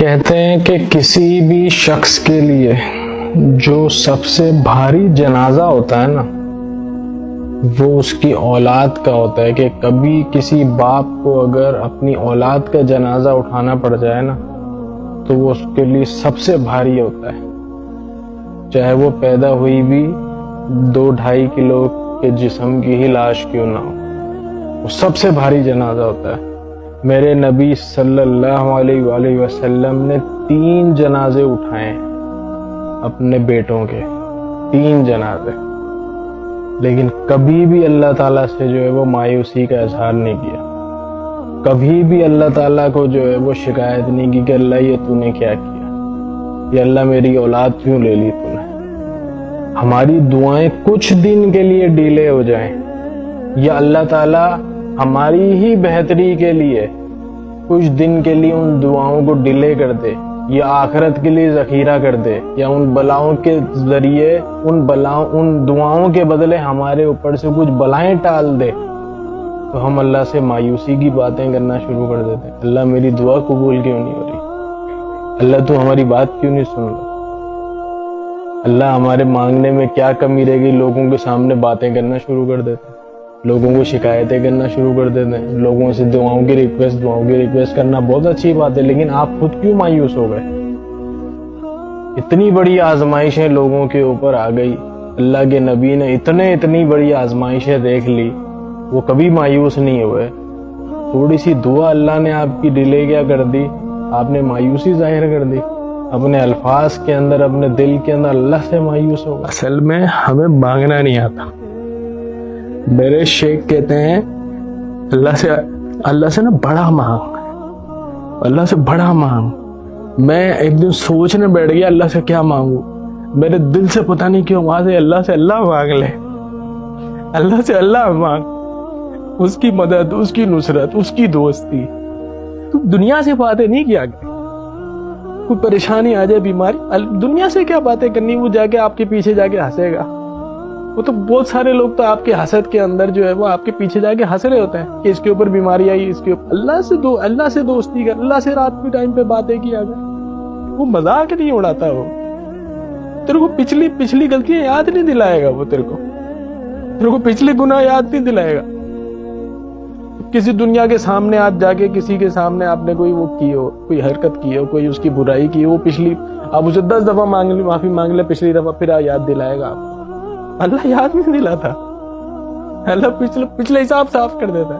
کہتے ہیں کہ کسی بھی شخص کے لیے جو سب سے بھاری جنازہ ہوتا ہے نا، وہ اس کی اولاد کا ہوتا ہے. کہ کبھی کسی باپ کو اگر اپنی اولاد کا جنازہ اٹھانا پڑ جائے نا، تو وہ اس کے لیے سب سے بھاری ہوتا ہے. چاہے وہ پیدا ہوئی بھی 2-2.5 کلو کے جسم کی ہی لاش کیوں نہ ہو، وہ سب سے بھاری جنازہ ہوتا ہے. میرے نبی صلی اللہ علیہ وآلہ وسلم نے 3 جنازے اٹھائے اپنے بیٹوں کے، 3 جنازے، لیکن کبھی بھی اللہ تعالیٰ سے جو ہے وہ مایوسی کا اظہار نہیں کیا. کبھی بھی اللہ تعالیٰ کو جو ہے وہ شکایت نہیں کی کہ اللہ یہ تو نے کیا کیا، یا اللہ میری اولاد کیوں لے لی تو نے. ہماری دعائیں کچھ دن کے لیے ڈیلے ہو جائیں، یا اللہ تعالیٰ ہماری ہی بہتری کے لیے کچھ دن کے لیے ان دعاؤں کو ڈیلے کر دے، یا آخرت کے لیے ذخیرہ کر دے، یا ان بلاؤں کے ذریعے ان دعاؤں کے بدلے ہمارے اوپر سے کچھ بلائیں ٹال دے، تو ہم اللہ سے مایوسی کی باتیں کرنا شروع کر دیتے ہیں. اللہ میری دعا قبول کیوں نہیں ہو رہی، اللہ تو ہماری بات کیوں نہیں سن رہا، اللہ ہمارے مانگنے میں کیا کمی رہ گئی. لوگوں کے سامنے باتیں کرنا شروع کر دیتے ہیں، لوگوں کو شکایتیں کرنا شروع کر دیتے ہیں، لوگوں سے دعاؤں کی ریکویسٹ کرنا بہت اچھی بات ہے، لیکن آپ خود کیوں مایوس ہو گئے؟ اتنی بڑی آزمائشیں لوگوں کے اوپر آ گئی، اللہ کے نبی نے اتنی بڑی آزمائشیں دیکھ لی، وہ کبھی مایوس نہیں ہوئے. تھوڑی سی دعا اللہ نے آپ کی ڈیلے کیا کر دی، آپ نے مایوسی ظاہر کر دی، اپنے الفاظ کے اندر، اپنے دل کے اندر اللہ سے مایوس ہو گئے. اصل میں ہمیں مانگنا نہیں آتا. میرے شیخ کہتے ہیں اللہ سے نا بڑا مانگ، اللہ سے بڑا مانگ. میں ایک دن سوچنے بیٹھ گیا اللہ سے کیا مانگوں. میرے دل سے پتہ نہیں کیوں وہاں سے اللہ مانگ لے، اللہ سے اللہ مانگ، اس کی مدد، اس کی نصرت، اس کی دوستی. تو دنیا سے باتیں نہیں کیا کریں. کوئی پریشانی آ جائے، بیماری، دنیا سے کیا باتیں کرنی. وہ جا کے آپ کے پیچھے جا کے ہنسے گا. وہ تو بہت سارے لوگ تو آپ کے حسد کے اندر جو ہے وہ آپ کے پیچھے جا کے ہنس رہے ہوتے ہیں کہ اس کے اوپر بیماری آئی، اس کے اوپر. اللہ سے دوستی کر، اللہ سے رات کے ٹائم پہ باتیں کیا کر. وہ مذاق نہیں اڑاتا. وہ تیرے کو پچھلی غلطیاں یاد نہیں دلائے گا. وہ تیرے کو پچھلے گناہ یاد نہیں دلائے گا. کسی دنیا کے سامنے آپ جا کے کسی کے سامنے آپ نے کوئی حرکت کی ہو، کوئی اس کی برائی کی ہو، وہ پچھلی آپ اسے 10 دفعہ معافی مانگ لے پچھلی دفعہ، پھر یاد دلائے گا آپ. اللہ یاد نہیں دلاتا. اللہ پچھلے حساب صاف کر دیتا ہے.